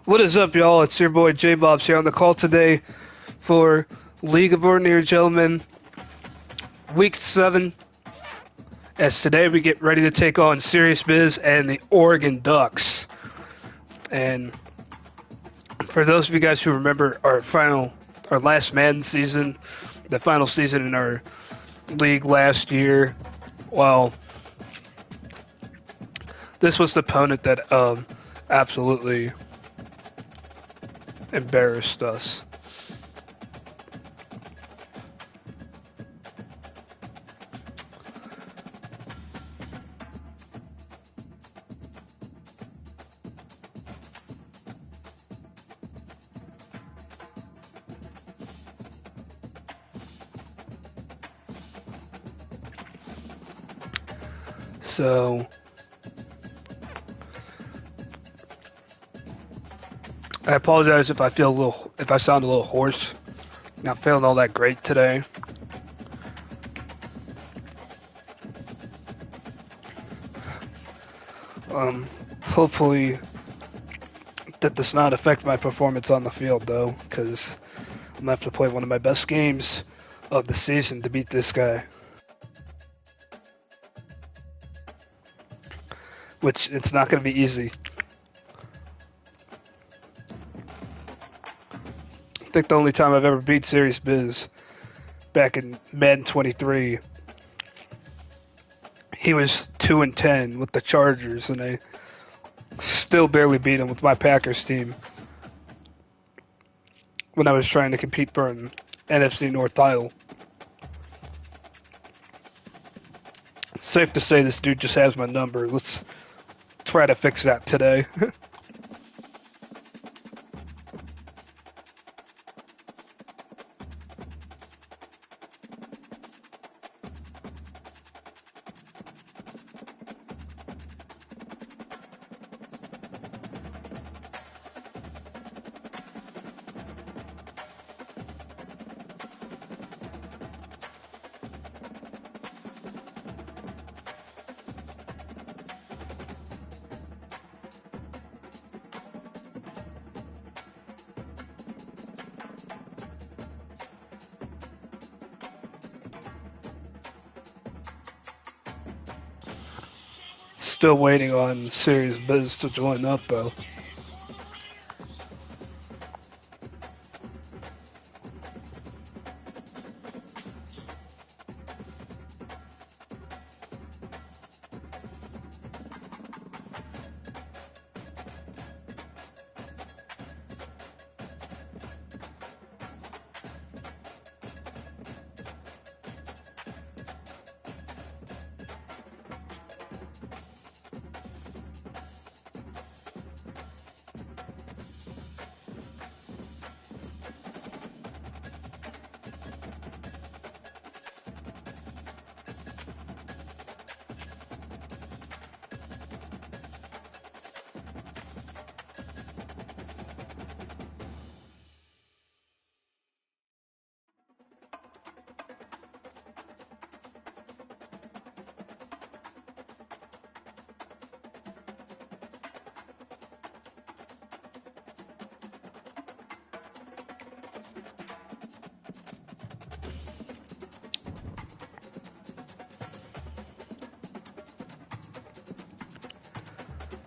What is up, y'all? It's your boy J-Bobs here on the call today for League of Ordinary Gentlemen Week 7. As today we get ready to take on Serious Biz and the Oregon Ducks. And for those of you guys who remember our last Madden season, the final season in our league last year, well, this was the opponent that absolutely embarrassed us. So I apologize if I sound a little hoarse. Not feeling all that great today. Hopefully that does not affect my performance on the field, though, because I'm gonna have to play one of my best games of the season to beat this guy. Which it's not going to be easy. I think the only time I've ever beat Serious Biz back in Madden 23, he was 2-10 with the Chargers, and I still barely beat him with my Packers team when I was trying to compete for an NFC North title. It's safe to say this dude just has my number. Let's try to fix that today. Still waiting on Serious Biz to join up, though.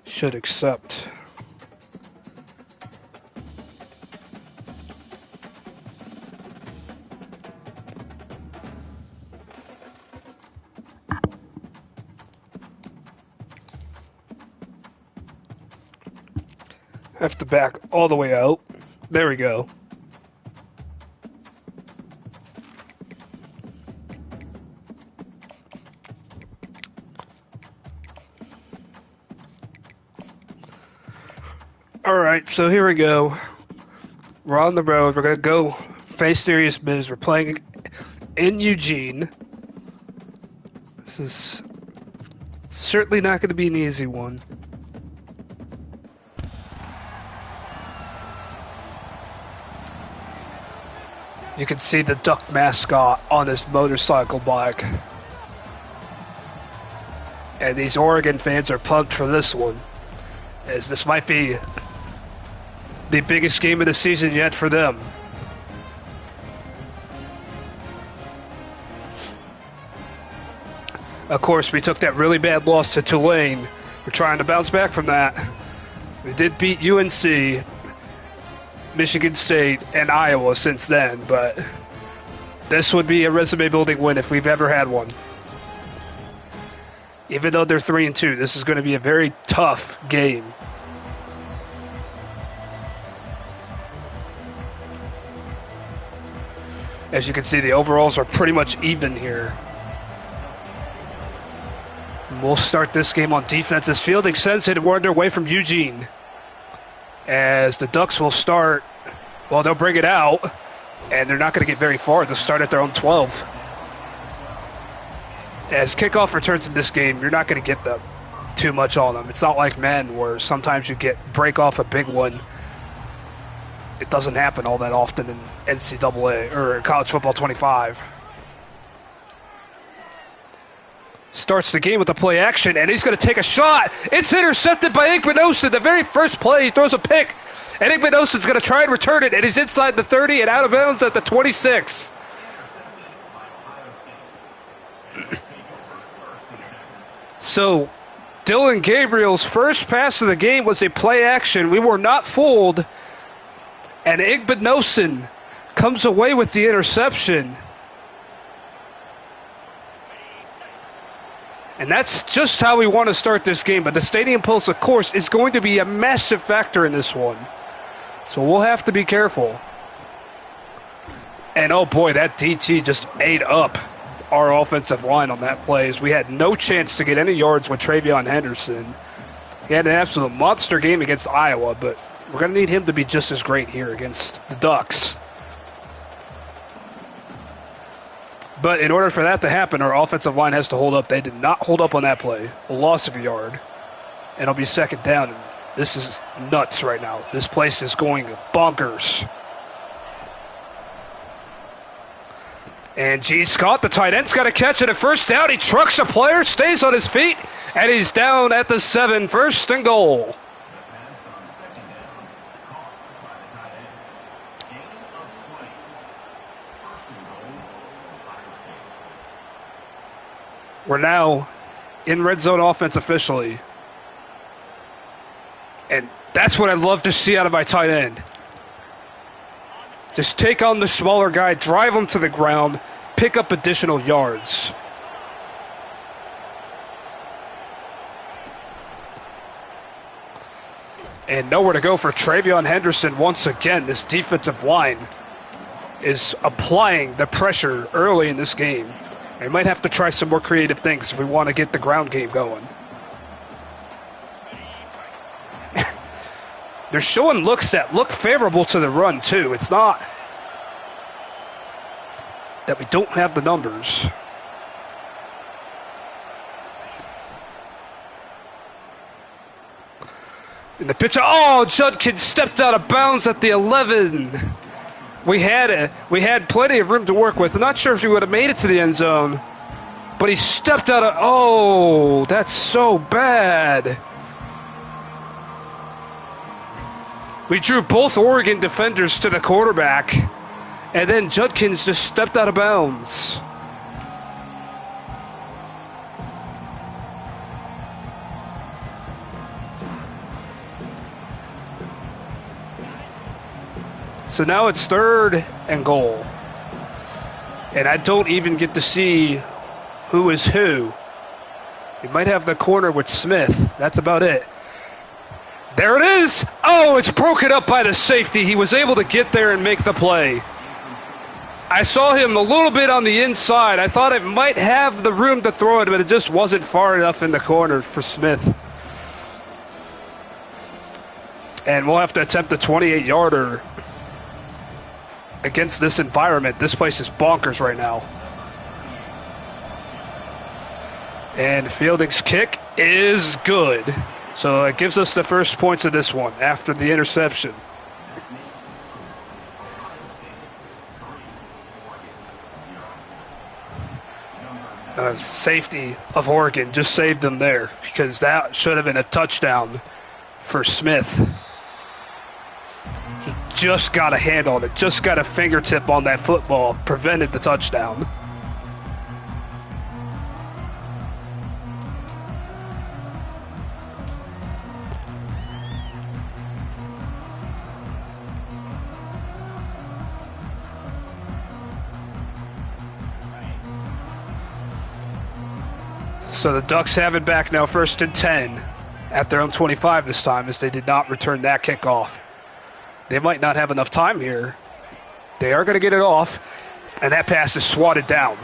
Should accept. Have to back all the way out. There we go. Alright, so here we go. We're on the road. We're going to go face Serious Biz. We're playing in Eugene. This is certainly not going to be an easy one. You can see the duck mascot on his motorcycle bike. And these Oregon fans are pumped for this one, as this might be the biggest game of the season yet for them. Of course, we took that really bad loss to Tulane. We're trying to bounce back from that. We did beat UNC, Michigan State, and Iowa since then, but this would be a resume-building win if we've ever had one. Even though they're 3-2, this is going to be a very tough game. As you can see, the overalls are pretty much even here. We'll start this game on defense as Fielding sends it one away from Eugene. As the Ducks will start, well, they'll bring it out, and they're not going to get very far. They'll start at their own 12. As kickoff returns in this game, you're not going to get them too much on them. It's not like men where sometimes you break off a big one. It doesn't happen all that often in NCAA or College Football 25. Starts the game with a play action, and he's going to take a shot. It's intercepted by Igbinosun. The very first play, he throws a pick, and Igbinosun's going to try and return it, and he's inside the 30 and out of bounds at the 26. So, Dylan Gabriel's first pass of the game was a play action. We were not fooled, and Igbinosun comes away with the interception. And that's just how we want to start this game. But the Stadium Pulse, of course, is going to be a massive factor in this one. So we'll have to be careful. And oh boy, that DT just ate up our offensive line on that play. As we had no chance to get any yards with Travion Henderson. He had an absolute monster game against Iowa, but we're going to need him to be just as great here against the Ducks. But in order for that to happen, our offensive line has to hold up. They did not hold up on that play. A loss of a yard. And it'll be second down. And this is nuts right now. This place is going bonkers. And G. Scott, the tight end's got to catch it at first down. He trucks a player, stays on his feet, and he's down at the 7, first and goal. We're now in red zone offense officially. And that's what I'd love to see out of my tight end. Just take on the smaller guy, drive him to the ground, pick up additional yards. And nowhere to go for Travion Henderson once again. This defensive line is applying the pressure early in this game. We might have to try some more creative things if we want to get the ground game going. They're showing looks that look favorable to the run, too. It's not that we don't have the numbers. And the pitch, Judkins stepped out of bounds at the 11. We had plenty of room to work with. I'm not sure if he would have made it to the end zone, but he stepped out of. Oh, that's so bad. We drew both Oregon defenders to the quarterback, and then Judkins just stepped out of bounds. So now it's third and goal. And I don't even get to see who is who. We might have the corner with Smith. That's about it. There it is. Oh, it's broken up by the safety. He was able to get there and make the play. I saw him a little bit on the inside. I thought it might have the room to throw it, but it just wasn't far enough in the corner for Smith. And we'll have to attempt a 28-yarder. Against this environment. This place is bonkers right now. And Fielding's kick is good. So it gives us the first points of this one after the interception. Safety of Oregon just saved them there because that should have been a touchdown for Smith. just got a hand on it, just got a fingertip on that football, prevented the touchdown. So the Ducks have it back now, 1st and 10 at their own 25 this time, as they did not return that kickoff. They might not have enough time here. They are going to get it off, and that pass is swatted down.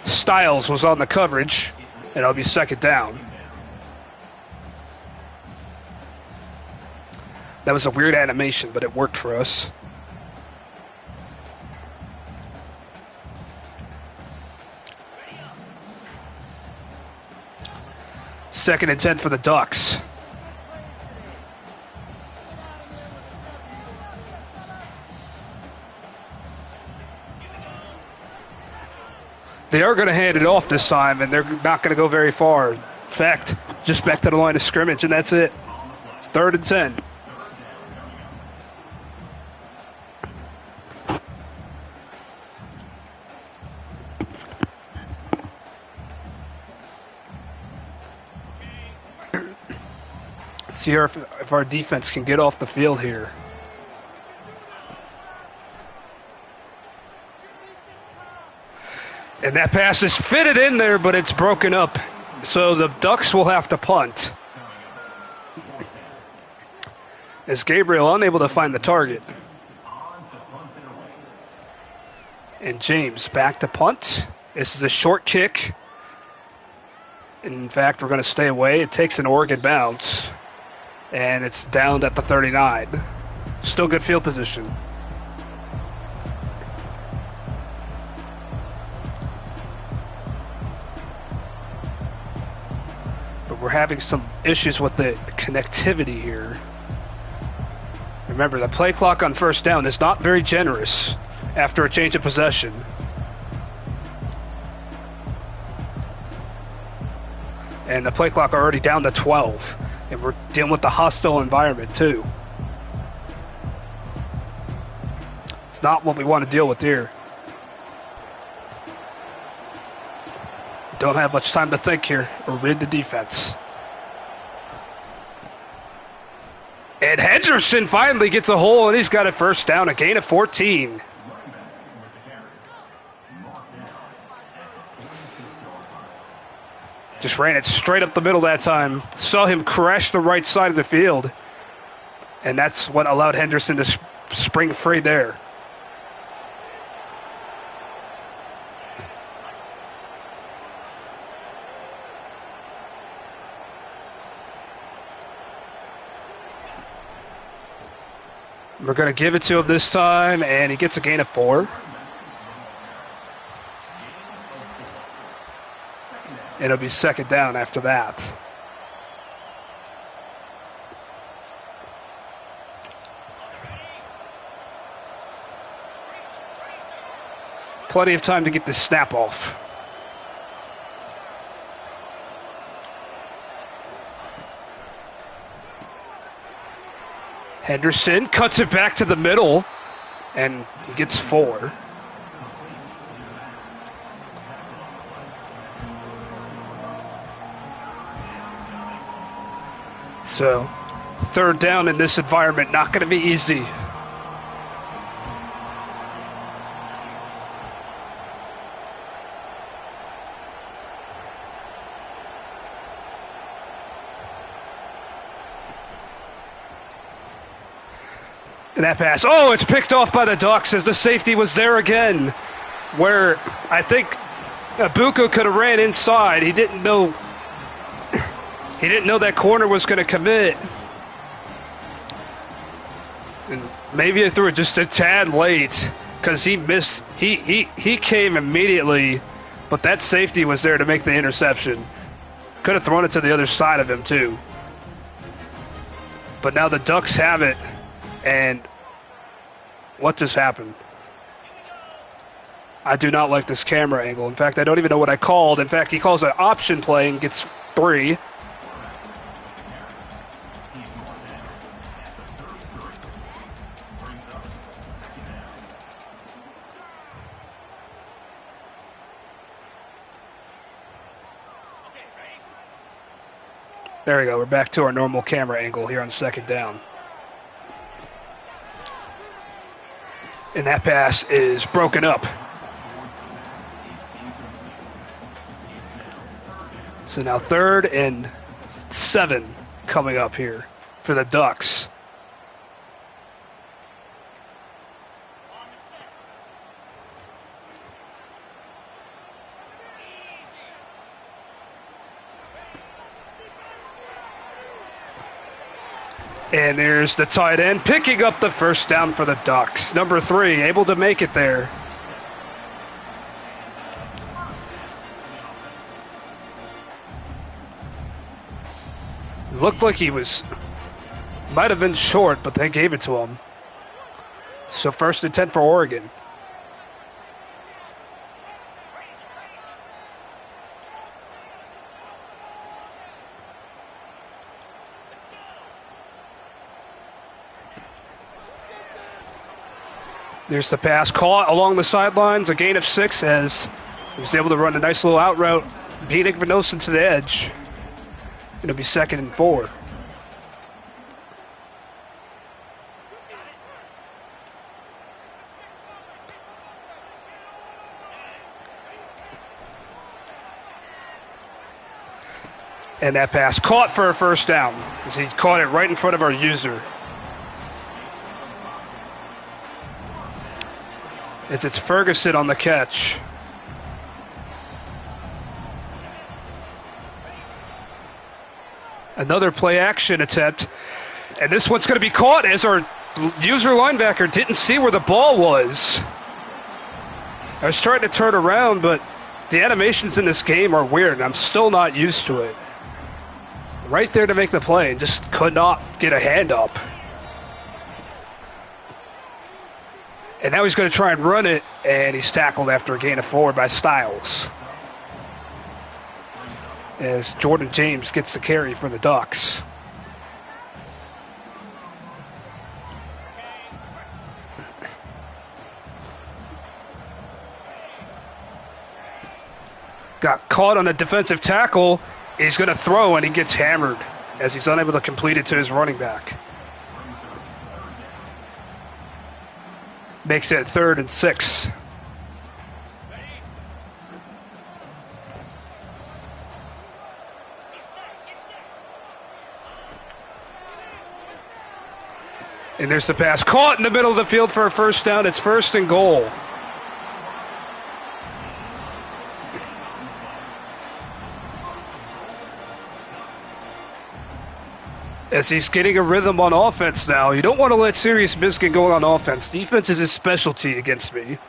Styles was on the coverage, and it'll be 2nd down. That was a weird animation, but it worked for us. Second and 10 for the Ducks. They are going to hand it off this time, and they're not going to go very far. In fact, just back to the line of scrimmage, and that's it. It's 3rd and 10. See if our defense can get off the field here. And that pass is fitted in there, but it's broken up. So the Ducks will have to punt. As Gabriel unable to find the target. And James back to punt. This is a short kick. In fact, we're going to stay away. It takes an Oregon bounce. And it's down at the 39. Still good field position. But we're having some issues with the connectivity here. Remember, the play clock on 1st down is not very generous after a change of possession. And the play clock already down to 12. And we're dealing with the hostile environment, too. It's not what we want to deal with here. Don't have much time to think here. We're reading the defense. And Henderson finally gets a hole, and he's got it 1st down, a gain of 14. Just ran it straight up the middle that time. Saw him crash the right side of the field. And that's what allowed Henderson to spring free there. We're going to give it to him this time, and he gets a gain of 4. It'll be 2nd down after that. Plenty of time to get this snap off. Henderson cuts it back to the middle, and he gets 4. So, 3rd down in this environment, not going to be easy. And that pass, oh, it's picked off by the Ducks as the safety was there again, where I think Abuko could have ran inside. He didn't know that corner was going to commit. And maybe he threw it just a tad late because he missed. He came immediately, but that safety was there to make the interception. Could have thrown it to the other side of him too. But now the Ducks have it, and what just happened? I do not like this camera angle. In fact, I don't even know what I called. In fact, he calls an option play and gets 3. There we go. We're back to our normal camera angle here on second down. And that pass is broken up. So now 3rd and 7 coming up here for the Ducks. And there's the tight end picking up the first down for the Ducks. Number 3, able to make it there. Looked like he might have been short, but they gave it to him. So 1st and 10 for Oregon. There's the pass caught along the sidelines, a gain of 6 as he was able to run a nice little out route, beating Vinosin to the edge. It'll be 2nd and 4. And that pass caught for a first down as he caught it right in front of our user. As it's Ferguson on the catch. Another play action attempt. And this one's going to be caught as our user linebacker didn't see where the ball was. I was trying to turn around, but the animations in this game are weird, and I'm still not used to it. Right there to make the play, and just could not get a hand up. And now he's going to try and run it, and he's tackled after a gain of 4 by Styles. As Jordan James gets the carry for the Ducks. Got caught on a defensive tackle. He's going to throw, and he gets hammered as he's unable to complete it to his running back. Makes it 3rd and 6. And there's the pass caught in the middle of the field for a first down. It's 1st and goal. As he's getting a rhythm on offense now. You don't want to let Sirius Miss get going on offense. Defense is his specialty against me. If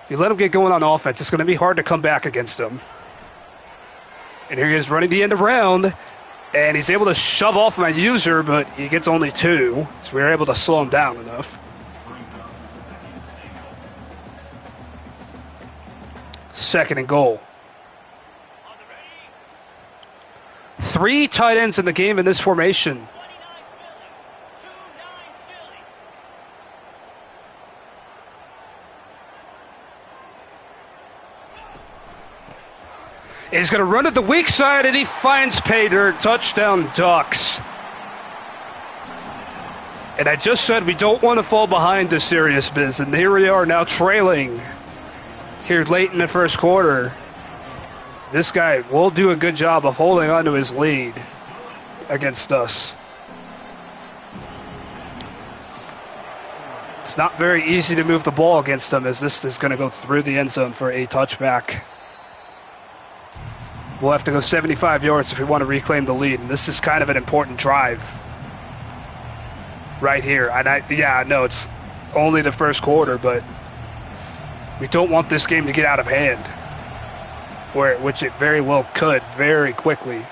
you let him get going on offense, it's going to be hard to come back against him. And here he is running the end around. And he's able to shove off my user, but he gets only 2. So we were able to slow him down enough. 2nd and goal. 3 tight ends in the game in this formation. He's going to run to the weak side, and he finds pay dirt. Touchdown, Ducks. And I just said we don't want to fall behind to Sirius Biz, and here we are now trailing here late in the first quarter. This guy will do a good job of holding on to his lead against us. It's not very easy to move the ball against him, as this is going to go through the end zone for a touchback. We'll have to go 75 yards if we want to reclaim the lead, and this is kind of an important drive right here. And I know it's only the first quarter, but we don't want this game to get out of hand, which it very well could very quickly.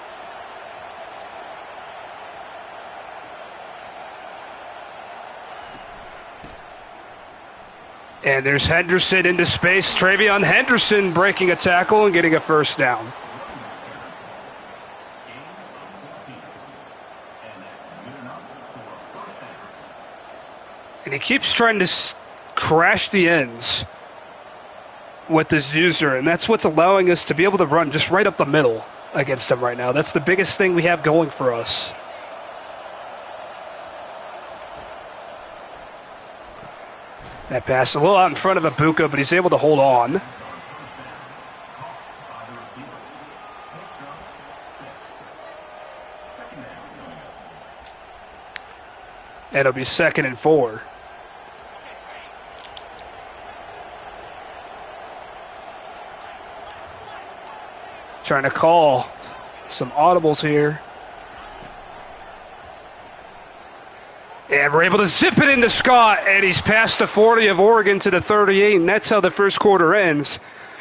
And there's Henderson into space. Travion Henderson breaking a tackle and getting a first down. And he keeps trying to crash the ends with this user, and that's what's allowing us to be able to run just right up the middle. against them right now. That's the biggest thing we have going for us. That pass a little out in front of Ibuka, but he's able to hold on. And it'll be 2nd and 4. Trying to call some audibles here. And we're able to zip it into Scott, and he's past the 40 of Oregon to the 38, and that's how the first quarter ends.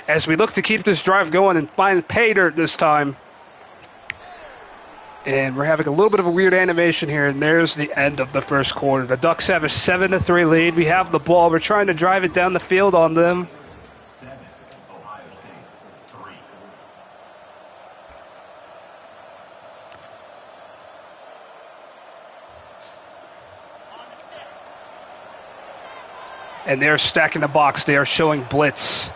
As we look to keep this drive going and find pay dirt this time. And we're having a little bit of a weird animation here, and there's the end of the first quarter. The Ducks have a 7-3 lead. We have the ball. We're trying to drive it down the field on them. And they're stacking the box. They are showing blitz.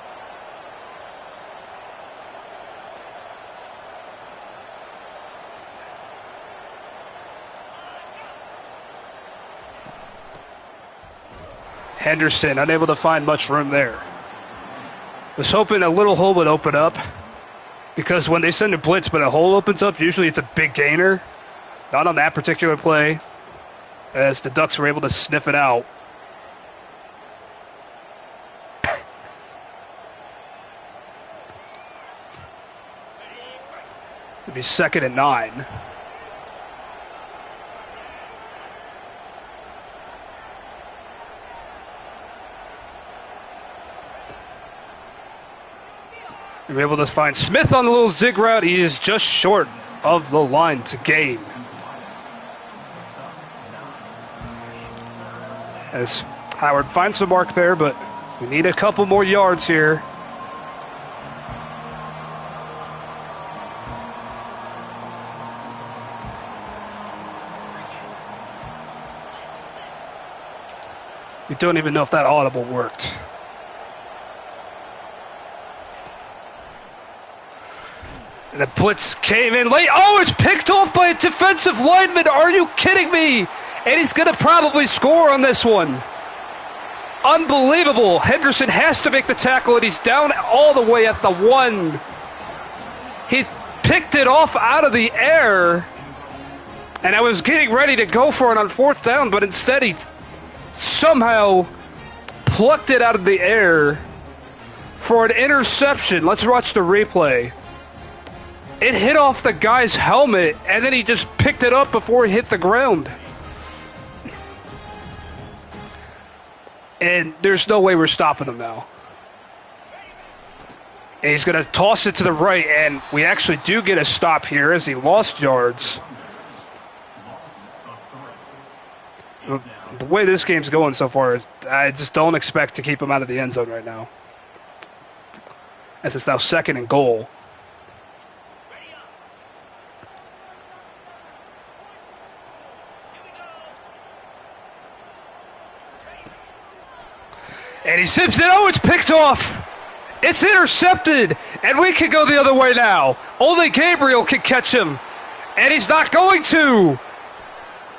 Henderson unable to find much room there. Was hoping a little hole would open up, because when they send a blitz but a hole opens up, usually it's a big gainer. Not on that particular play, as the Ducks were able to sniff it out. It'll be 2nd and 9. We're able to find Smith on the little zig route. He is just short of the line to gain. As Howard finds the mark there, but we need a couple more yards here. We don't even know if that audible worked. And the blitz came in late. Oh, it's picked off by a defensive lineman. Are you kidding me? And he's going to probably score on this one. Unbelievable. Henderson has to make the tackle, and he's down all the way at the 1. He picked it off out of the air, and I was getting ready to go for it on 4th down, but instead he somehow plucked it out of the air for an interception. Let's watch the replay. It hit off the guy's helmet, and then he just picked it up before it hit the ground. And there's no way we're stopping him now. And he's going to toss it to the right, and we actually do get a stop here as he lost yards. The way this game's going so far, I just don't expect to keep him out of the end zone right now, as it's now 2nd and goal. And he zips it. Oh, it's picked off. It's intercepted. And we can go the other way now. Only Gabriel can catch him. And he's not going to.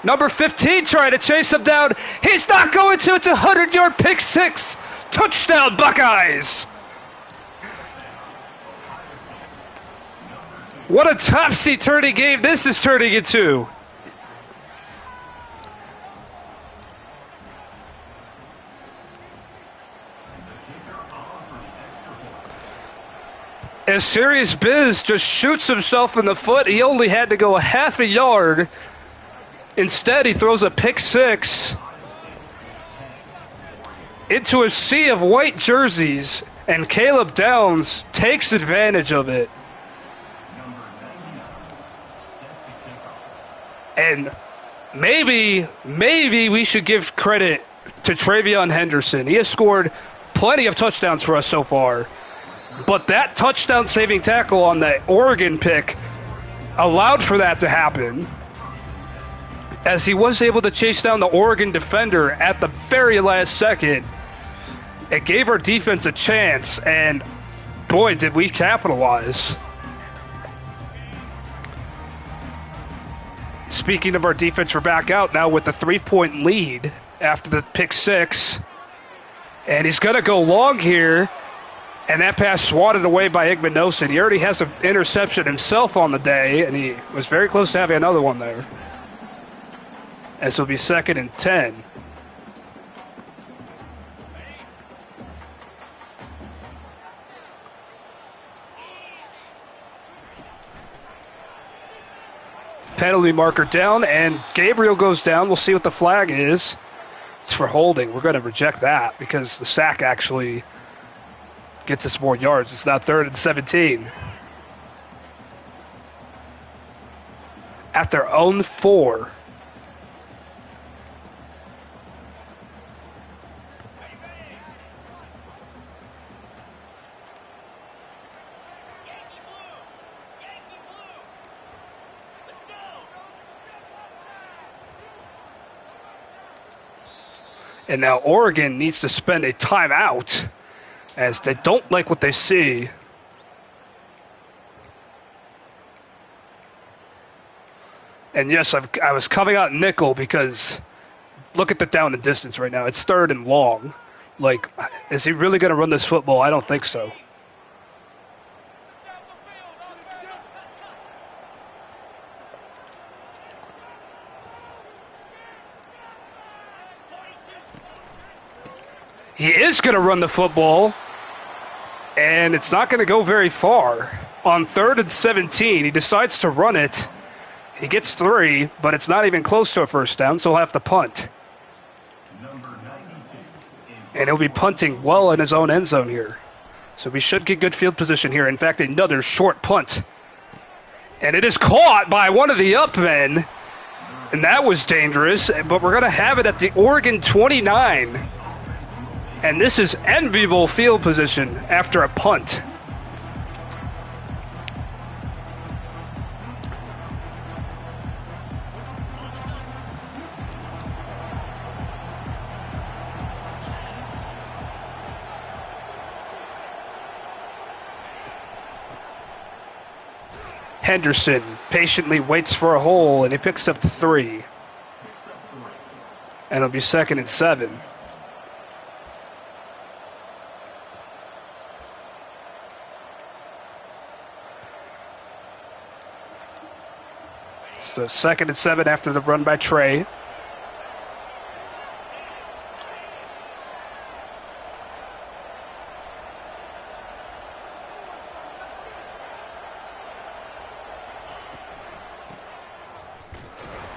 Number 15 trying to chase him down. He's not going to. It's a 100-yard pick six. Touchdown, Buckeyes. What a topsy-turvy game this is turning into. As Serious Biz just shoots himself in the foot, he only had to go a half a yard. Instead, he throws a pick six into a sea of white jerseys, and Caleb Downs takes advantage of it. And maybe we should give credit to Travion Henderson. He has scored plenty of touchdowns for us so far. But that touchdown-saving tackle on the Oregon pick allowed for that to happen, as he was able to chase down the Oregon defender at the very last second. It gave our defense a chance, and boy, did we capitalize. speaking of our defense, we're back out now with the 3-point lead after the pick 6. And he's going to go long here. And that pass swatted away by Igmanosin. He already has an interception himself on the day, and he was very close to having another one there. This will be 2nd and 10. Penalty marker down, and Gabriel goes down. We'll see what the flag is. It's for holding. We're going to reject that because the sack actually gets us more yards. It's now 3rd and 17. At their own 4. And now Oregon needs to spend a timeout as they don't like what they see. And yes, I was coming out nickel because look at the down and distance right now. It's 3rd and long. Like, is he really going to run this football? I don't think so. He is going to run the football, and it's not going to go very far. On 3rd and 17, he decides to run it. He gets 3, but it's not even close to a first down, so he'll have to punt. And he'll be punting well in his own end zone here. So we should get good field position here. In fact, another short punt. And it is caught by one of the up men, and that was dangerous, but we're going to have it at the Oregon 29. And this is enviable field position after a punt. Henderson patiently waits for a hole, and he picks up 3. And it'll be 2nd and 7. So 2nd and 7 after the run by Trey.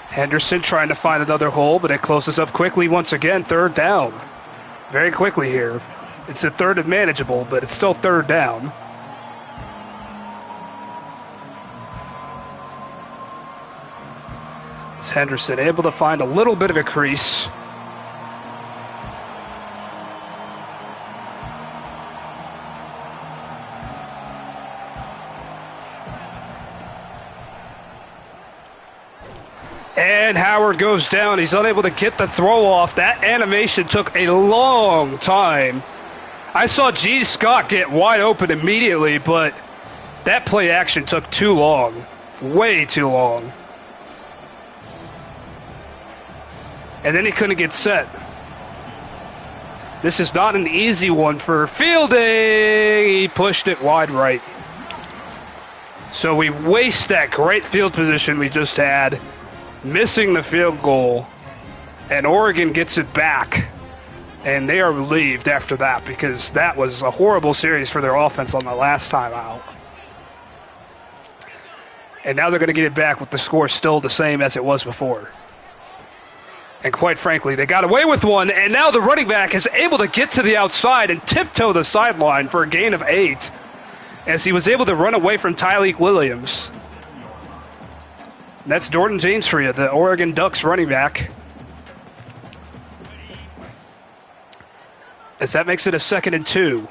Henderson trying to find another hole, but it closes up quickly once again. 3rd down. Very quickly here. It's a 3rd and manageable, but it's still 3rd down. Is Henderson able to find a little bit of a crease? And Howard goes down. He's unable to get the throw off. That animation took a long time. I saw G. Scott get wide open immediately, but that play action took too long. Way too long. And then he couldn't get set. This is not an easy one for fielding. He pushed it wide right. So we waste that great field position we just had, missing the field goal, and Oregon gets it back. And they are relieved after that because that was a horrible series for their offense on the last time out. And now they're going to get it back with the score still the same as it was before. And quite frankly, they got away with one, and now the running back is able to get to the outside and tiptoe the sideline for a gain of 8 as he was able to run away from Tyleek Williams. And that's Jordan James for you, the Oregon Ducks running back. As that makes it a 2nd and 2.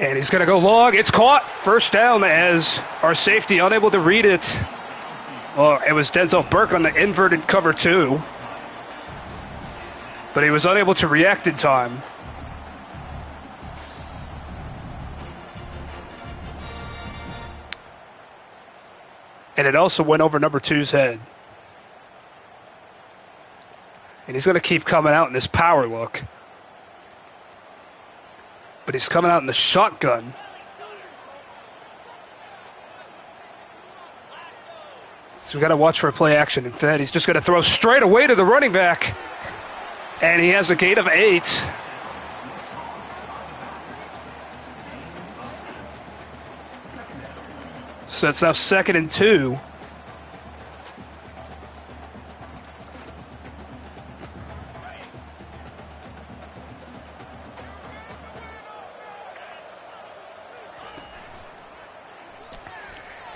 And he's going to go long. It's caught. First down as our safety unable to read it. Well, it was Denzel Burke on the inverted cover 2. But he was unable to react in time. And it also went over number 2's head. And he's going to keep coming out in this power look. But he's coming out in the shotgun. So we got to watch for a play action. Instead, he's just going to throw straight away to the running back. And he has a gain of 8. So it's now 2nd and 2.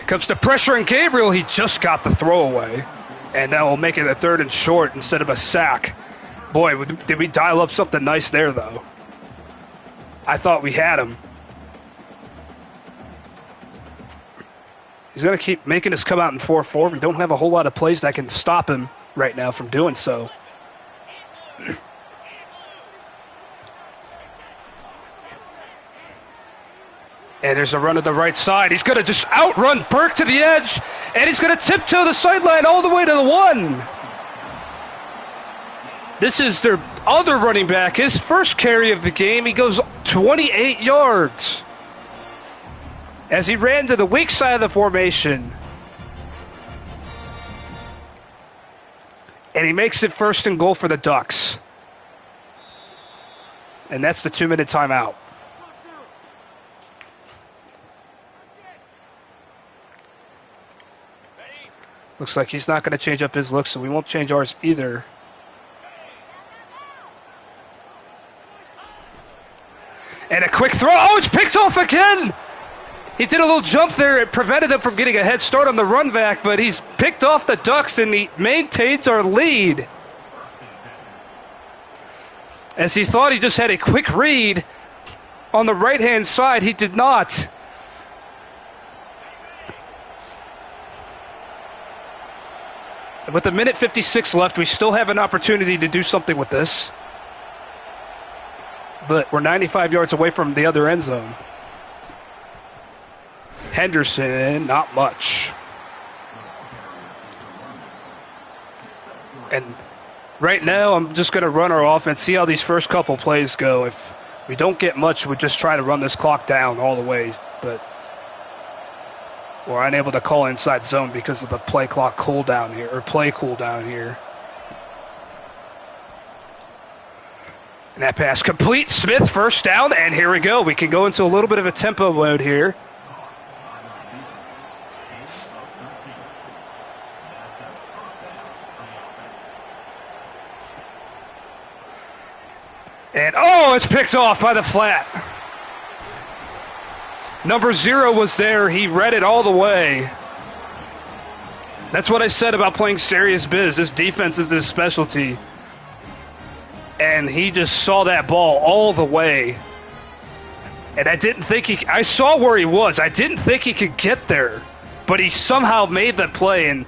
Comes to pressure on Gabriel. He just got the throwaway. And that will make it a 3rd and short instead of a sack. Boy, did we dial up something nice there, though. I thought we had him. He's going to keep making us come out in 4-4. We don't have a whole lot of plays that can stop him right now from doing so. And there's a run to the right side. He's going to just outrun Burke to the edge. And he's going to tiptoe the sideline all the way to the 1. This is their other running back. His first carry of the game. He goes 28 yards. As he ran to the weak side of the formation. And he makes it 1st and goal for the Ducks. And that's the 2-minute timeout. Looks like he's not going to change up his look, so we won't change ours either. And a quick throw. Oh, it's picked off again! He did a little jump there. It prevented him from getting a head start on the run back, but he's picked off the Ducks, and he maintains our lead. As he thought he just had a quick read on the right-hand side, he did not. With a minute 56 left, we still have an opportunity to do something with this. But we're 95 yards away from the other end zone. Henderson, not much. And right now, I'm just going to run our offense, see how these first couple plays go. If we don't get much, we'll just try to run this clock down all the way. But we're unable to call inside zone because of the play clock cooldown here, or play cooldown here. And that pass complete. Smith, 1st down, and here we go. We can go into a little bit of a tempo mode here. And, oh, it's picked off by the flat. Number 0 was there. He read it all the way. That's what I said about playing serious biz. This defense is his specialty. And he just saw that ball all the way. And I didn't think I saw where he was. I didn't think he could get there. But he somehow made that play, and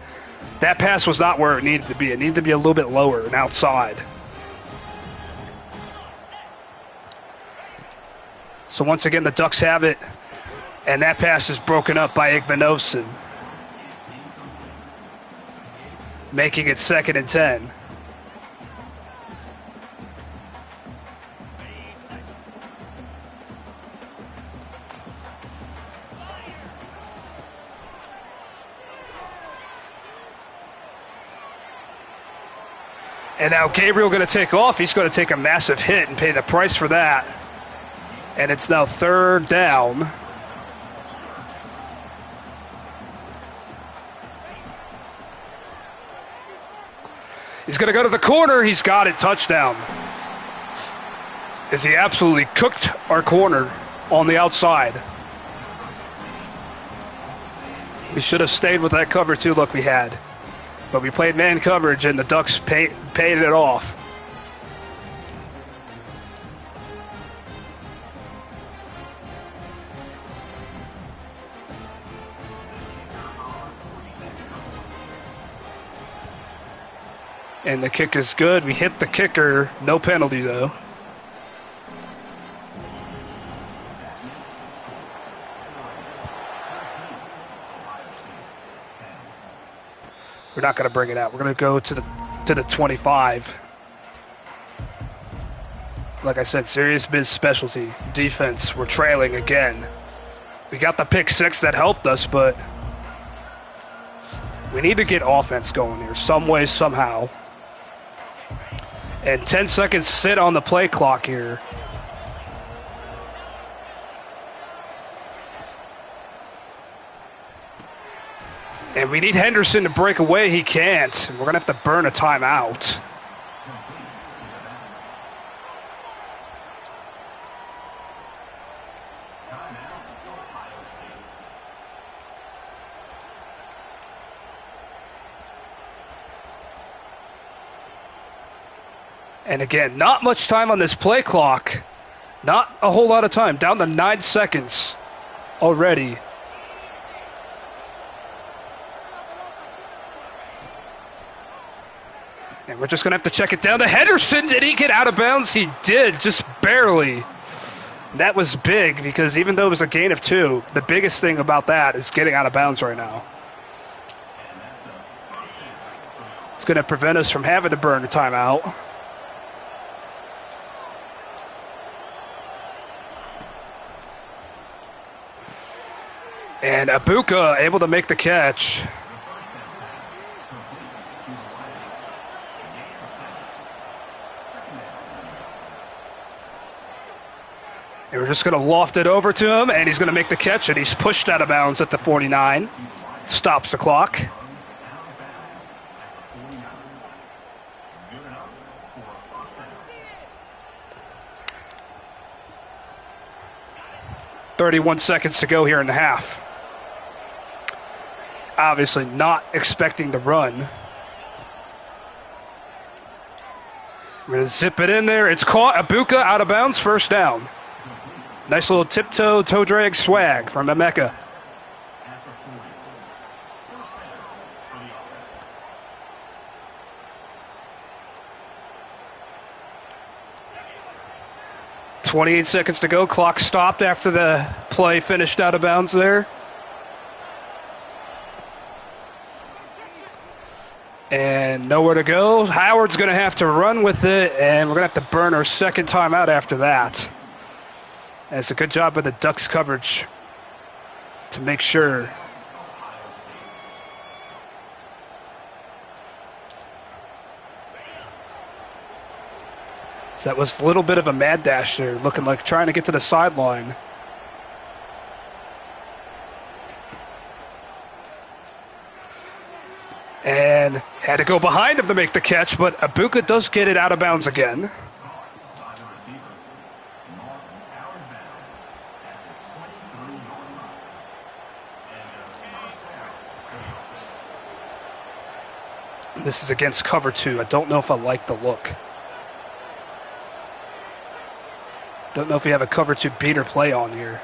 that pass was not where it needed to be. It needed to be a little bit lower and outside. So once again, the Ducks have it. And that pass is broken up by Igmanovson, making it 2nd and 10. And now Gabriel going to take off. He's going to take a massive hit and pay the price for that. And it's now 3rd down. He's going to go to the corner. He's got it. Touchdown. As he absolutely cooked our corner on the outside. We should have stayed with that cover 2 look we had. But we played man coverage, and the Ducks paid it off. And the kick is good. We hit the kicker. No penalty, though. We're not going to bring it out. We're going to go to the 25. Like I said, serious biz specialty. Defense, we're trailing again. We got the pick six that helped us, but we need to get offense going here some way, somehow. And 10 seconds sit on the play clock here. And we need Henderson to break away. He can't. We're going to have to burn a timeout. And again, not much time on this play clock. Not a whole lot of time. Down to 9 seconds already. And we're just going to have to check it down to Henderson. Did he get out of bounds? He did, just barely. That was big because even though it was a gain of 2, the biggest thing about that is getting out of bounds right now. It's going to prevent us from having to burn a timeout. And Abuka able to make the catch. And we're just going to loft it over to him, and he's going to make the catch, and he's pushed out of bounds at the 49. Stops the clock. .31 seconds to go here in the half. Obviously not expecting the run. We're going to zip it in there. It's caught. Abuka out of bounds. First down. Nice little tiptoe toe drag swag from Emeka. .28 seconds to go. Clock stopped after the play finished out of bounds there. And nowhere to go. Howard's going to have to run with it, and we're going to have to burn our second timeout after that. And it's a good job by the Ducks coverage to make sure. So that was a little bit of a mad dash there, looking like trying to get to the sideline. And had to go behind him to make the catch, but Abuka does get it out of bounds again. This is against cover 2. I don't know if I like the look. Don't know if we have a cover 2 beater play on here.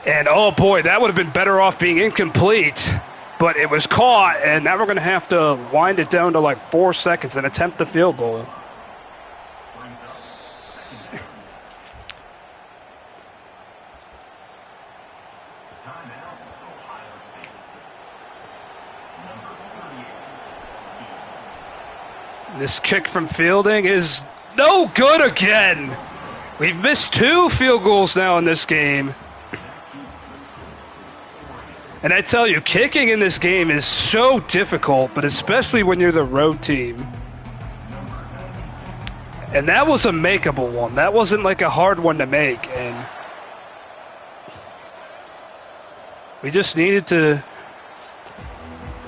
And oh boy, that would have been better off being incomplete. But it was caught, and now we're going to have to wind it down to like 4 seconds and attempt the field goal. This kick from Fielding is no good again. We've missed 2 field goals now in this game. And I tell you, kicking in this game is so difficult, but especially when you're the road team. And that was a makeable one. That wasn't like a hard one to make. And we just needed to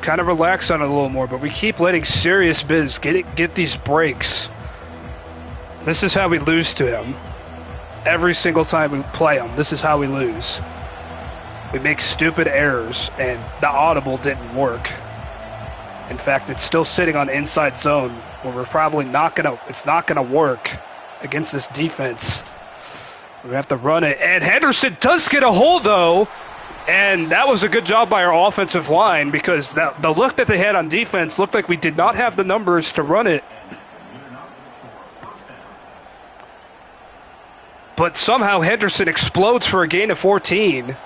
kind of relax on it a little more, but we keep letting serious biz get these breaks. This is how we lose to him. Every single time we play him, this is how we lose. We make stupid errors, and the audible didn't work. In fact, it's still sitting on inside zone, where we're probably it's not gonna work against this defense. We have to run it, and Henderson does get a hold though. And that was a good job by our offensive line, because the look that they had on defense looked like we did not have the numbers to run it. but somehow Henderson explodes for a gain of 14.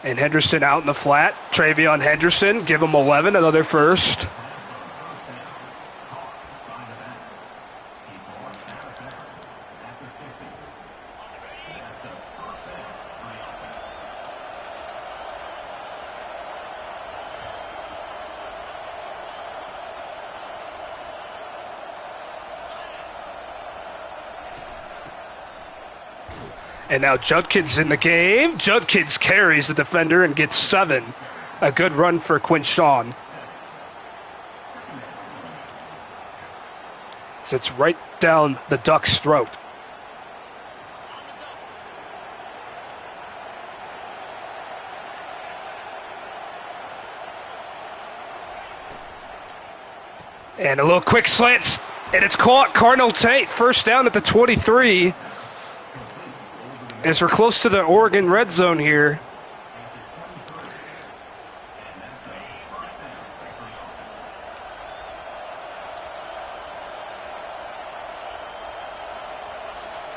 And Henderson out in the flat. Travion Henderson, give him 11, another first. And now Judkins in the game. Judkins carries the defender and gets 7. A good run for Quinshawn. So it's right down the Ducks' throat. And a little quick slant, and it's caught. Cardinal Tate, first down at the 23. As we're close to the Oregon red zone here.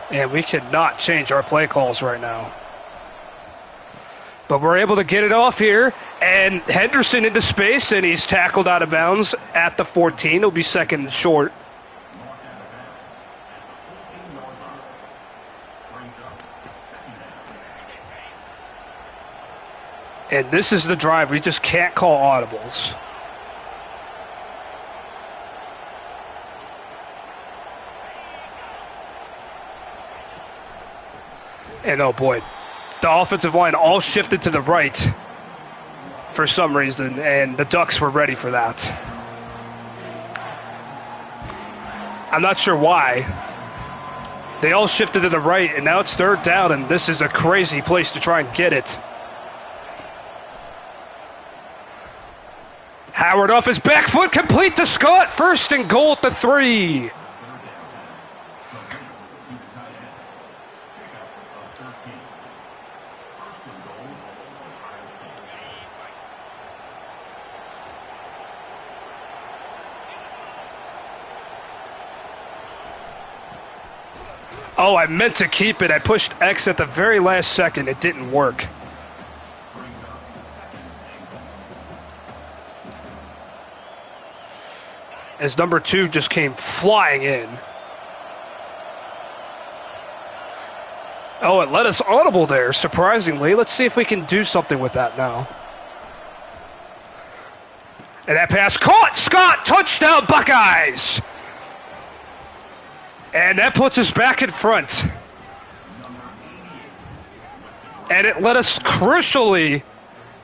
And we cannot change our play calls right now. But we're able to get it off here. And Henderson into space, and he's tackled out of bounds at the 14. It'll be second and short. And this is the drive. We just can't call audibles. And oh boy, the offensive line all shifted to the right for some reason, and the Ducks were ready for that. I'm not sure why. They all shifted to the right, and now it's third down, and this is a crazy place to try and get it. Howard off his back foot, complete to Scott. First and goal at the 3. Oh, I meant to keep it. I pushed X at the very last second. It didn't work. As number 2 just came flying in. Oh, it let us audible there, surprisingly. Let's see if we can do something with that now. And that pass caught! Scott, touchdown Buckeyes! And that puts us back in front. And it let us crucially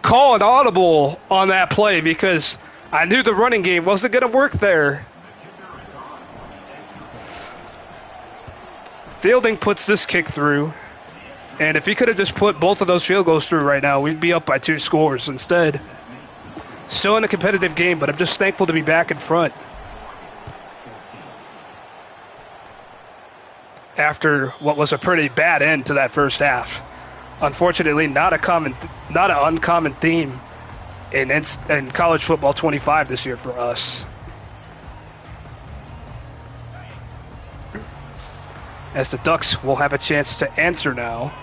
call an audible on that play because I knew the running game wasn't going to work there. Fielding puts this kick through. And if he could have just put both of those field goals through right now, we'd be up by 2 scores instead. Still in a competitive game, but I'm just thankful to be back in front. After what was a pretty bad end to that first half. Unfortunately, not an uncommon theme in college football 25 this year for us. As the Ducks will have a chance to answer now.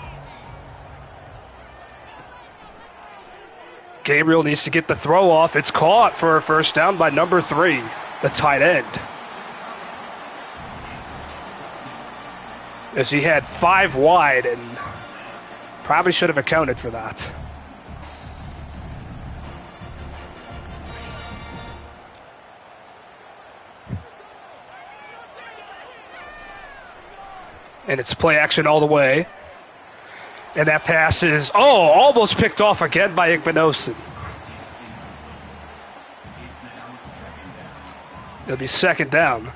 Gabriel needs to get the throw off. It's caught for a first down by number 3, the tight end. As he had 5 wide and probably should have accounted for that. And it's play action all the way. And that pass is, almost picked off again by Igvenosin. It'll be second down.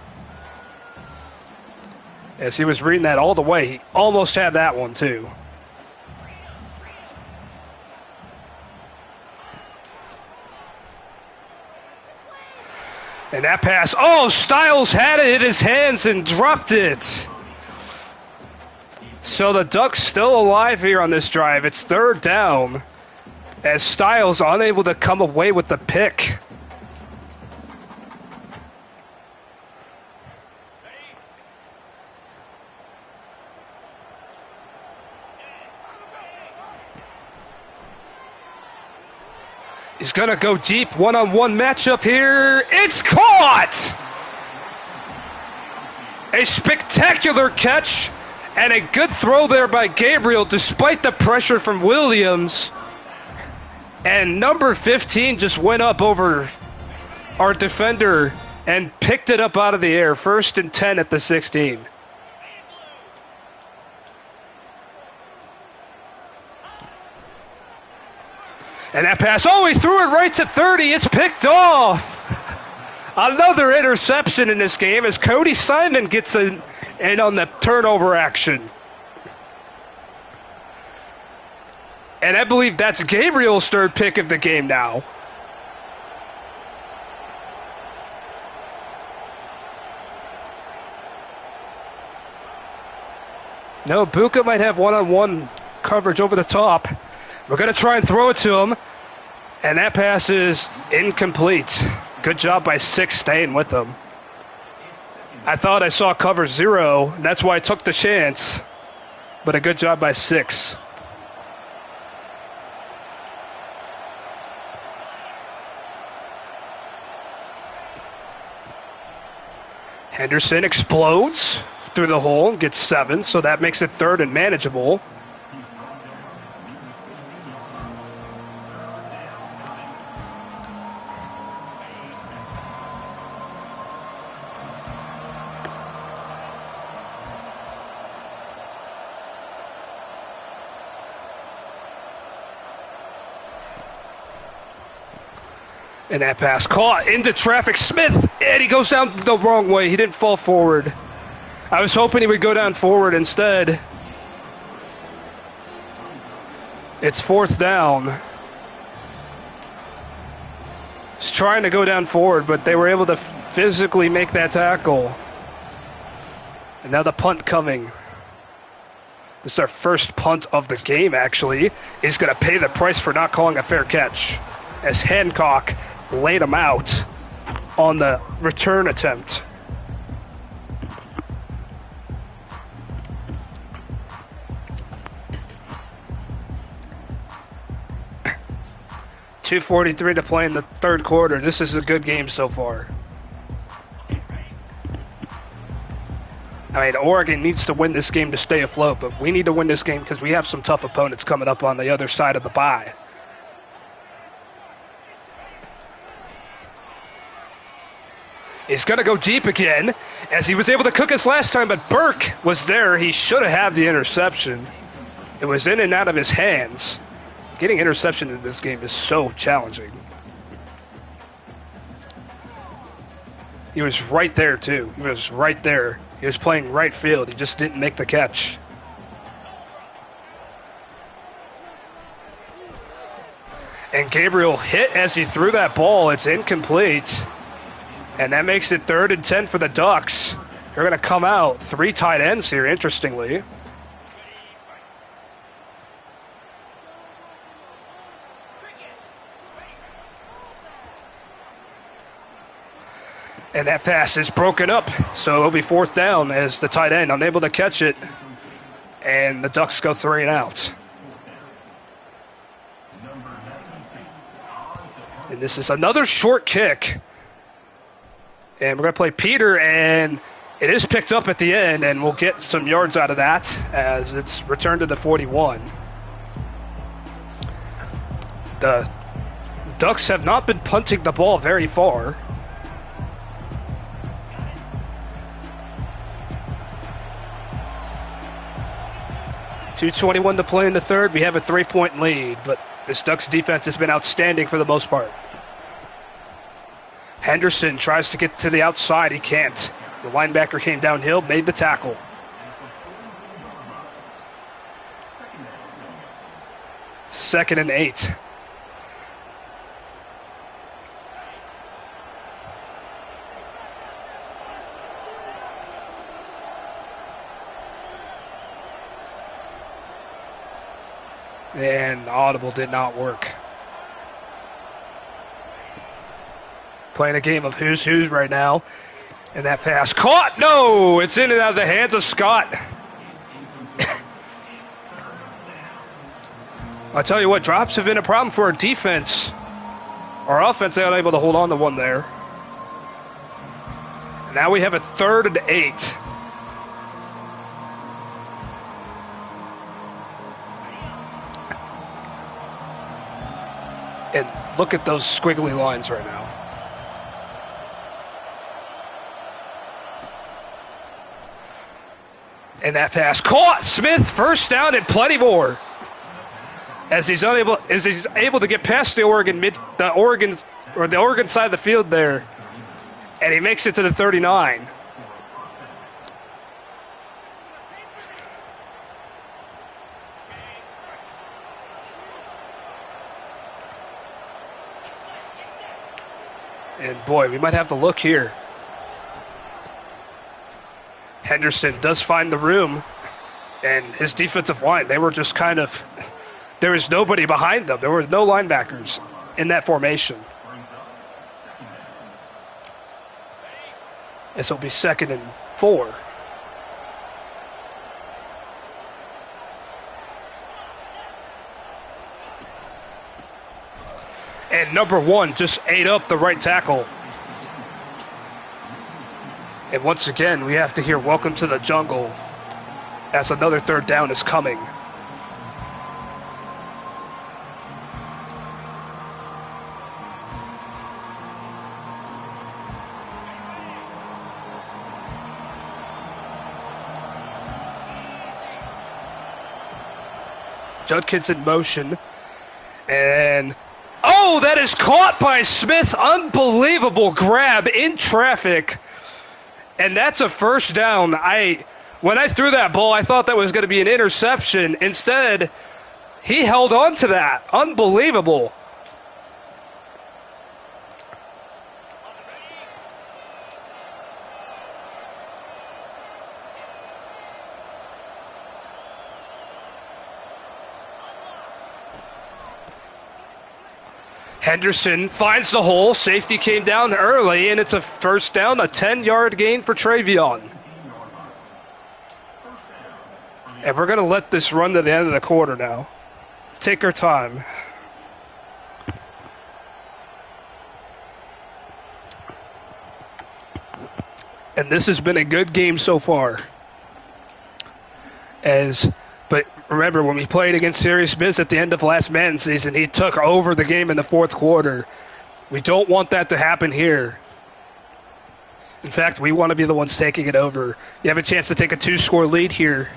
As he was reading that all the way, he almost had that one too. And that pass, Styles had it in his hands and dropped it. So the Ducks still alive here on this drive. It's third down as Styles unable to come away with the pick. He's going to go deep. One-on-one matchup here. It's caught! A spectacular catch and a good throw there by Gabriel despite the pressure from Williams. And number 15 just went up over our defender and picked it up out of the air. 1st and 10 at the 16. And that pass, he threw it right to 30. It's picked off. Another interception in this game as Cody Simon gets in on the turnover action. And I believe that's Gabriel's 3rd pick of the game now. No, Buka might have one-on-one coverage over the top. We're going to try and throw it to him. And that pass is incomplete. Good job by 6 staying with him. I thought I saw cover 0. And that's why I took the chance. But a good job by 6. Henderson explodes through the hole, gets 7, so that makes it 3rd and manageable. And that pass caught into traffic. Smith, and he goes down the wrong way. He didn't fall forward. I was hoping he would go down forward instead. It's 4th down. He's trying to go down forward, but they were able to physically make that tackle. And now the punt coming. This is our first punt of the game, actually. He's going to pay the price for not calling a fair catch, as Hancock laid him out on the return attempt. .243 to play in the 3rd quarter. This is a good game so far. I mean, Oregon needs to win this game to stay afloat, but we need to win this game because we have some tough opponents coming up on the other side of the bye. He's going to go deep again, as he was able to cook us last time, but Burke was there. He should have had the interception. It was in and out of his hands. Getting interception in this game is so challenging. He was right there, too. He was right there. He was playing right field. He just didn't make the catch. And Gabriel hit as he threw that ball. It's incomplete. And that makes it 3rd and 10 for the Ducks. They're going to come out. 3 tight ends here, interestingly. And that pass is broken up, so it'll be 4th down as the tight end unable to catch it. And the Ducks go 3 and out. And this is another short kick. And we're going to play Peter, and it is picked up at the end, and we'll get some yards out of that as it's returned to the 41. The Ducks have not been punting the ball very far. .221 to play in the 3rd. We have a 3-point lead, but this Ducks defense has been outstanding for the most part. Henderson tries to get to the outside. He can't. The linebacker came downhill, made the tackle. Second and 8. And audible did not work. Playing a game of who's who's right now. And that pass caught. No, it's in and out of the hands of Scott. I'll tell you what, drops have been a problem for our defense Our offense unable to hold on to one there. Now we have a 3rd and 8. And look at those squiggly lines right now. And that pass caught. Smith, first down and plenty more. As he's able to get past the Oregon side of the field there. And he makes it to the 39. And boy, we might have to look here. Henderson does find the room, and his defensive line, they were just kind of, there was nobody behind them. There were no linebackers in that formation. This will be 2nd and 4. And number 1 just ate up the right tackle. And once again, we have to hear "Welcome to the Jungle" as another 3rd down is coming. Judkins in motion. And oh, that is caught by Smith. Unbelievable grab in traffic. And that's a 1st down. When I threw that ball, I thought that was going to be an interception. Instead, he held on to that. Unbelievable. Henderson finds the hole. Safety came down early, and it's a 1st down, a 10-yard gain for Travion. And we're going to let this run to the end of the quarter now. Take our time. And this has been a good game so far. But remember, when we played against Sirius Biz at the end of last Madden season, he took over the game in the 4th quarter. We don't want that to happen here. In fact, we want to be the ones taking it over. You have a chance to take a 2-score lead here.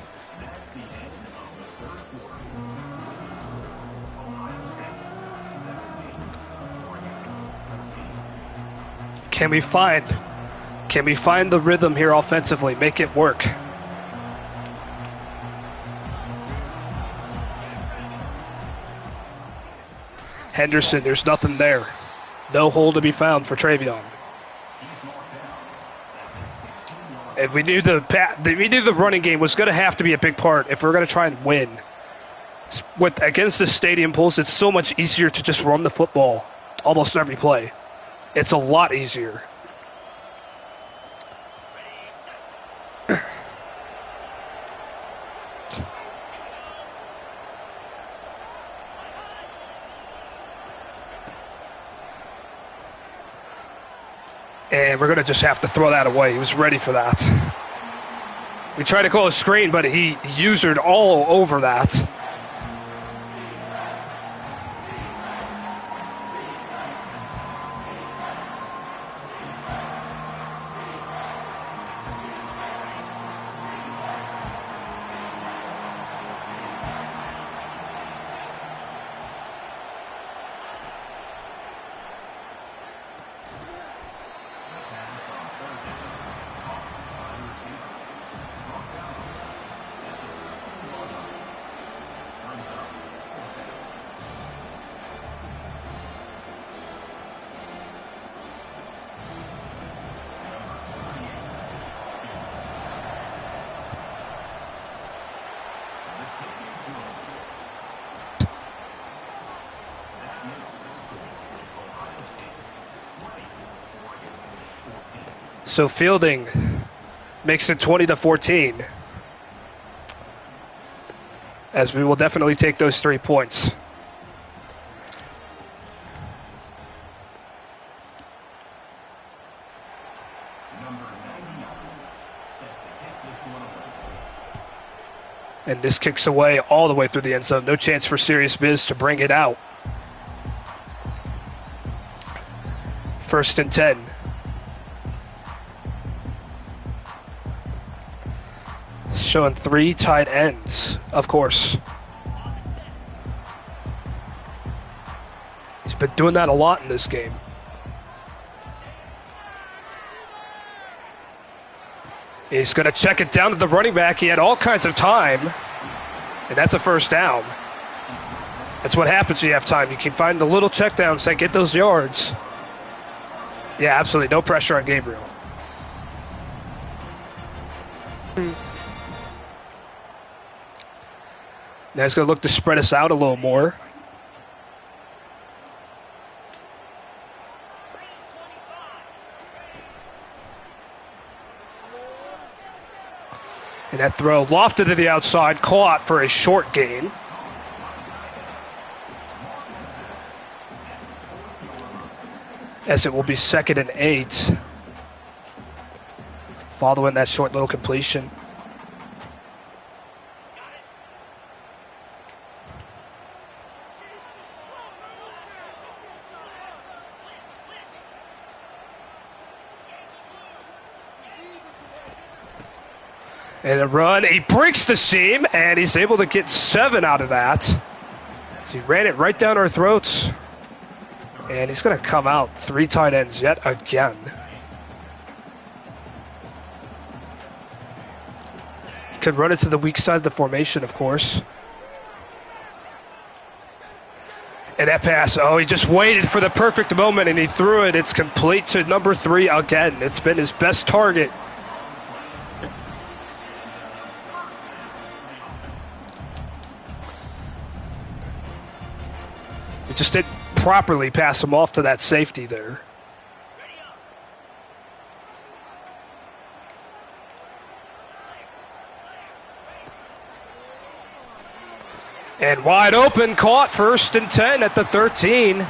Can we find the rhythm here offensively? Make it work. Henderson, there's nothing there. No hole to be found for Travion. And we knew the running game was going to have to be a big part if we're going to try and win. Against the Stadium Pulse, it's so much easier to just run the football almost every play. It's a lot easier. And we're going to just have to throw that away. He was ready for that. We tried to call a screen, but he usered all over that. So Fielding makes it 20-14, as we will definitely take those 3 points. And this kicks away all the way through the end zone. No chance for Serious Biz to bring it out. 1st and 10. Showing 3 tight ends, of course. He's been doing that a lot in this game. He's going to check it down to the running back. He had all kinds of time, and that's a 1st down. That's what happens when you have time. You can find the little checkdowns that get those yards. Yeah, absolutely. No pressure on Gabriel. Now he's going to look to spread us out a little more. And that throw lofted to the outside, caught for a short gain. As it will be 2nd and 8. Following that short little completion. And a run, he breaks the seam, and he's able to get 7 out of that. So he ran it right down our throats. And he's going to come out 3 tight ends yet again. He could run it to the weak side of the formation, of course. And that pass, oh, he just waited for the perfect moment, and he threw it. It's complete to number 3 again. It's been his best target. He just didn't properly pass him off to that safety there. And wide open, caught 1st and 10 at the 13.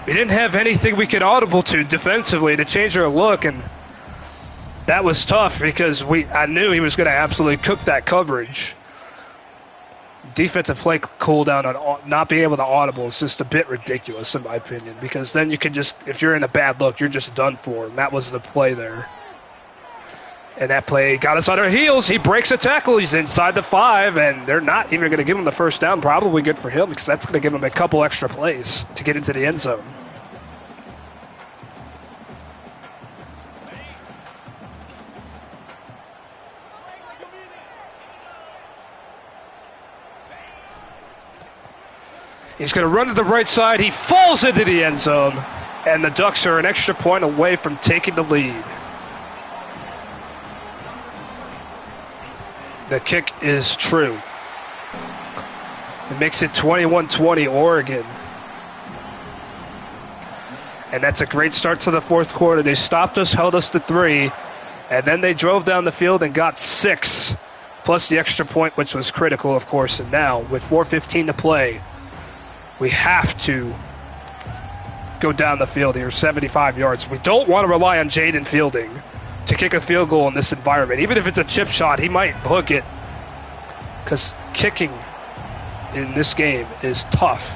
We didn't have anything we could audible to defensively to change our look, and that was tough because I knew he was going to absolutely cook that coverage. Defensive play cooldown on not being able to audible is just a bit ridiculous in my opinion, because then you can just, if you're in a bad look, you're just done for. And that was the play there. And that play got us on our heels. He breaks a tackle. He's inside the 5, and they're not even going to give him the 1st down. Probably good for him because that's going to give him a couple extra plays to get into the end zone. He's going to run to the right side. He falls into the end zone. And the Ducks are an extra point away from taking the lead. The kick is true. It makes it 21-20 Oregon. And that's a great start to the 4th quarter. They stopped us, held us to 3. And then they drove down the field and got 6. Plus the extra point, which was critical, of course. And now, with 4:15 to play, we have to go down the field here, 75 yards. We don't want to rely on Jaden Fielding to kick a field goal in this environment. Even if it's a chip shot, he might hook it, because kicking in this game is tough.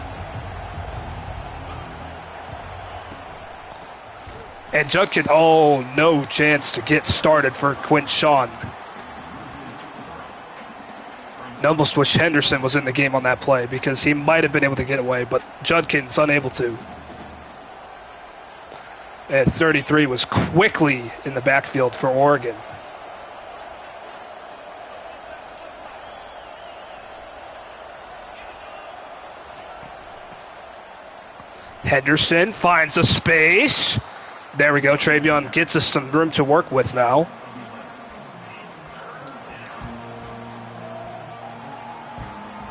And Judkins, oh, no chance to get started for Quint Shawn. I almost wish Henderson was in the game on that play because he might have been able to get away, but Judkins unable to. And 33 was quickly in the backfield for Oregon. Henderson finds a space. There we go. Travion gets us some room to work with now.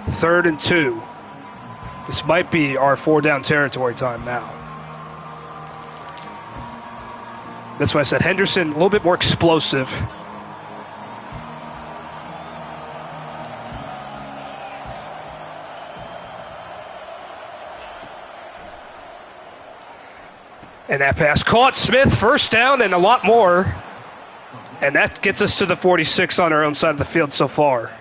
Third and 2. This might be our 4-down territory time now. That's why I said Henderson a little bit more explosive. And that pass caught Smith, 1st down and a lot more. And that gets us to the 46 on our own side of the field so far.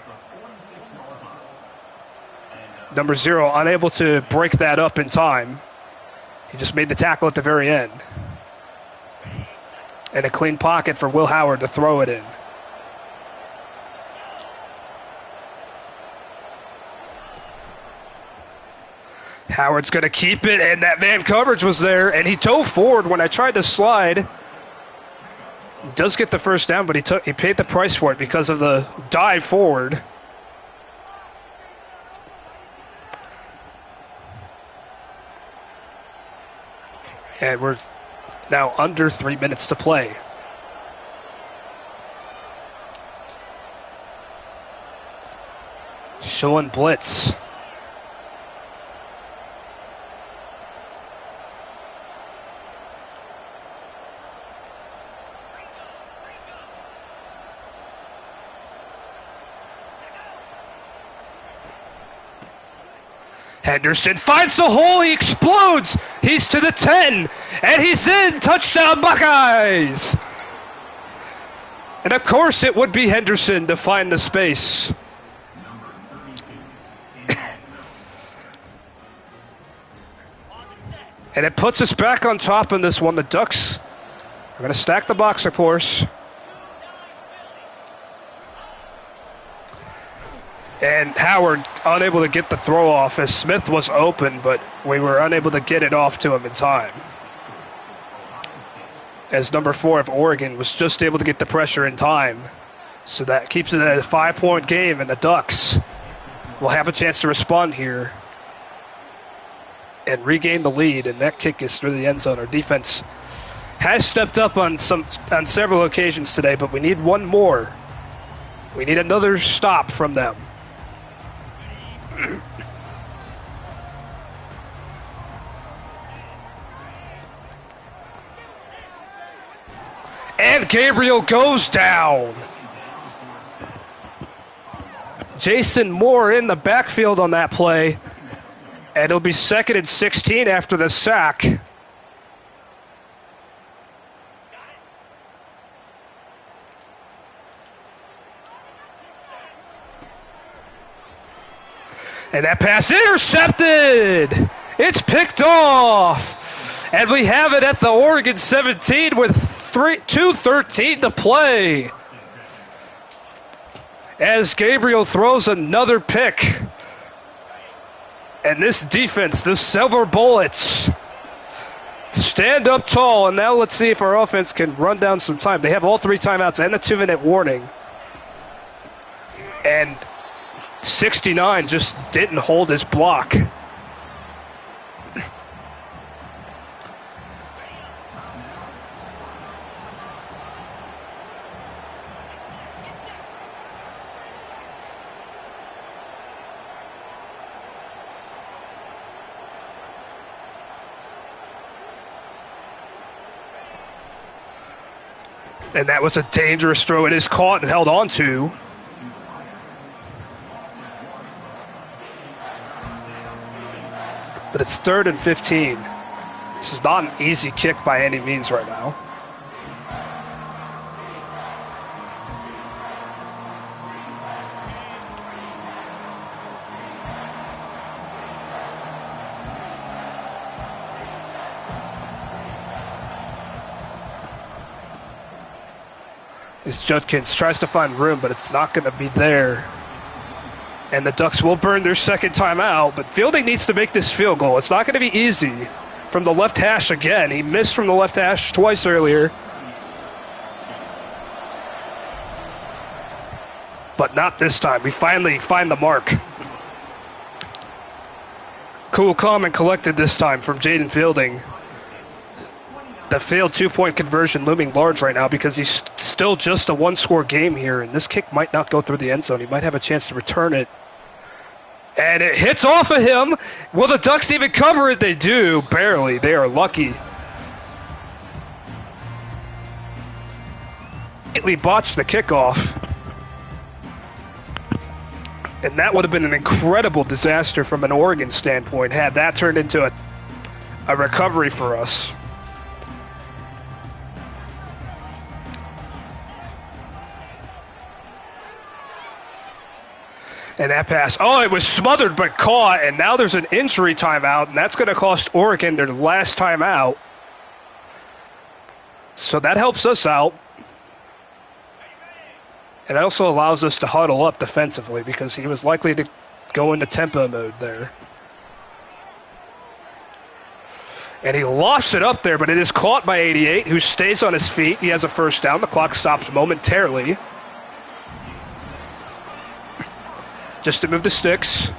Number 0 unable to break that up in time. He just made the tackle at the very end. And a clean pocket for Will Howard to throw it in. Howard's going to keep it, and that man coverage was there, and he dove forward when I tried to slide. He does get the first down, but he paid the price for it because of the dive forward. And we're now under 3 minutes to play. Showing blitz. Henderson finds the hole, he explodes, he's to the 10, and he's in, touchdown Buckeyes! And of course it would be Henderson to find the space. And it puts us back on top in this one. The Ducks are going to stack the box, of course. And Howard unable to get the throw off as Smith was open, but we were unable to get it off to him in time. As number 4 of Oregon was just able to get the pressure in time. So that keeps it at a 5-point game, and the Ducks will have a chance to respond here and regain the lead, and that kick is through the end zone. Our defense has stepped up on several occasions today, but we need one more. We need another stop from them. And Gabriel goes down. Jason Moore in the backfield on that play. And it'll be 2nd and 16 after the sack. And that pass intercepted. It's picked off. And we have it at the Oregon 17 with 2:13 to play. As Gabriel throws another pick. And this defense, the Silver Bullets, stand up tall. And now let's see if our offense can run down some time. They have all 3 timeouts and a 2-minute warning. And 69 just didn't hold his block. And that was a dangerous throw. It is caught and held on to. But it's 3rd and 15. This is not an easy kick by any means right now. As Judkins tries to find room, but it's not going to be there. And the Ducks will burn their 2nd timeout, but Fielding needs to make this field goal. It's not going to be easy. From the left hash again. He missed from the left hash twice earlier. But not this time. We finally find the mark. Cool, calm, and collected this time from Jaden Fielding. The failed 2-point conversion looming large right now because he's still just a 1-score game here, and this kick might not go through the end zone. He might have a chance to return it. And it hits off of him. Will the Ducks even cover it? They do, barely. They are lucky. Completely botched the kickoff. And that would have been an incredible disaster from an Oregon standpoint had that turned into a recovery for us. And that pass, oh, it was smothered but caught, and now there's an injury timeout, and that's going to cost Oregon their last timeout. So that helps us out. And it also allows us to huddle up defensively because he was likely to go into tempo mode there. And he lost it up there, but it is caught by 88, who stays on his feet. He has a first down. The clock stops momentarily. Just to move the sticks.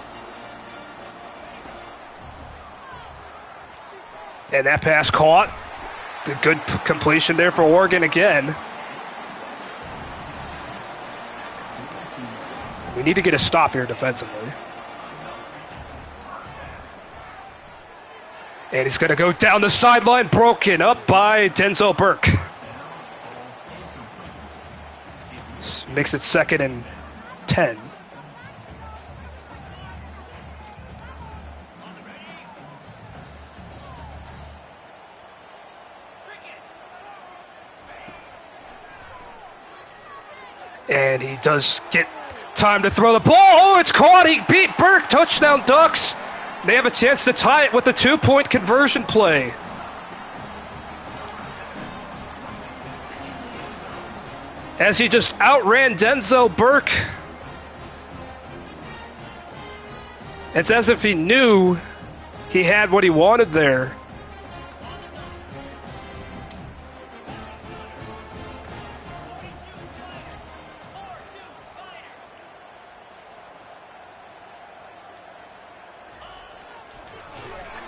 And that pass caught. A good completion there for Oregon again. We need to get a stop here defensively. And he's going to go down the sideline, broken up by Denzel Burke. Makes it 2nd and 10. And he does get time to throw the ball. Oh, it's caught. He beat Burke. Touchdown Ducks. They have a chance to tie it with the 2-point conversion play. As he just outran Denzel Burke. It's as if he knew he had what he wanted there.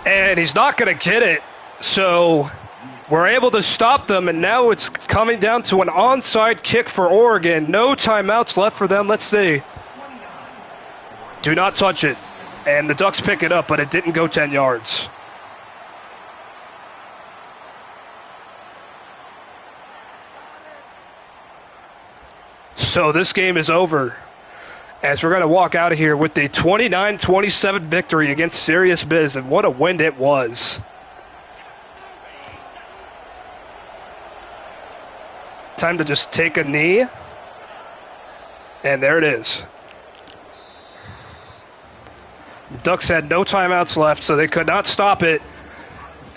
And he's not going to get it, so we're able to stop them, and now it's coming down to an onside kick for Oregon. No timeouts left for them. Let's see. Do not touch it. And the Ducks pick it up, but it didn't go 10 yards. So this game is over, as we're going to walk out of here with the 29-27 victory against Serious Biz, and what a win it was. Time to just take a knee, and there it is. The Ducks had no timeouts left, so they could not stop it,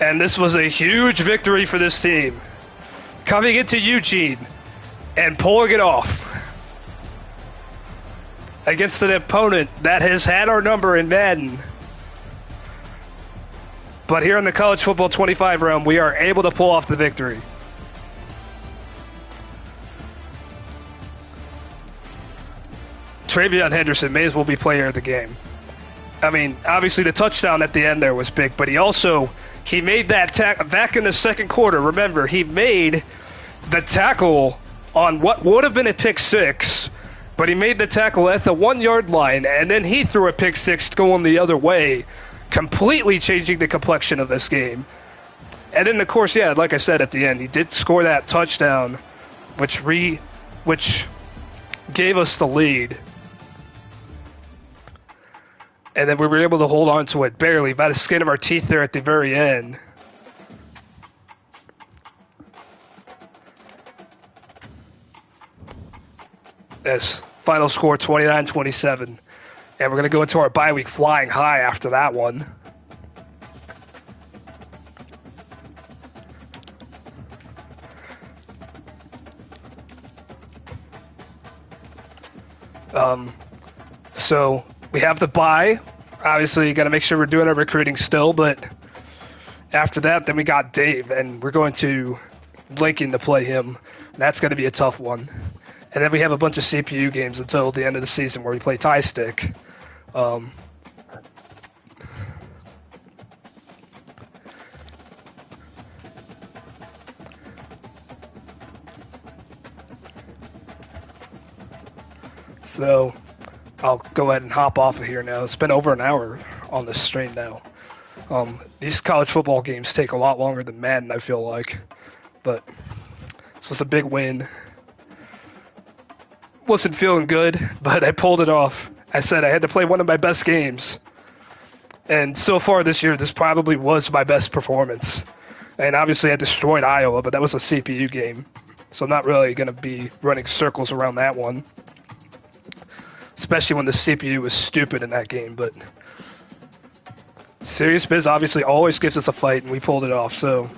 and this was a huge victory for this team. Coming into Eugene and pulling it off against an opponent that has had our number in Madden. But here in the College Football 25 realm, we are able to pull off the victory. Travion Henderson may as well be player of the game. I mean, obviously the touchdown at the end there was big, but he made that tackle back in the second quarter. Remember, he made the tackle on what would have been a pick six, but he made the tackle at the 1 yard line, and then he threw a pick six going the other way, completely changing the complexion of this game. And then, of course, yeah, like I said at the end, he did score that touchdown, which gave us the lead. And then we were able to hold on to it barely by the skin of our teeth there at the very end. As final score 29-27. And we're going to go into our bye week flying high after that one. So we have the bye. Obviously, you got to make sure we're doing our recruiting still, but after that, then we got Dave, and we're going to Lincoln to play him. That's going to be a tough one. And then we have a bunch of CPU games until the end of the season where we play tie stick. So I'll go ahead and hop off of here now. It's been over an hour on this stream now. These college football games take a lot longer than Madden, I feel like. But this was a big win. Wasn't feeling good, but I pulled it off. I said I had to play one of my best games. And so far this year, this probably was my best performance. And obviously I destroyed Iowa, but that was a CPU game. So I'm not really going to be running circles around that one. especially when the CPU was stupid in that game. But Serious Biz obviously always gives us a fight, and we pulled it off. So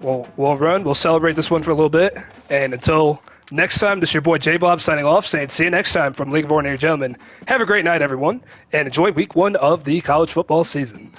we'll run. We'll celebrate this one for a little bit. And until next time, this is your boy J-Bob signing off, saying see you next time from League of Ordinary Gentlemen. Have a great night, everyone, and enjoy week 1 of the college football season.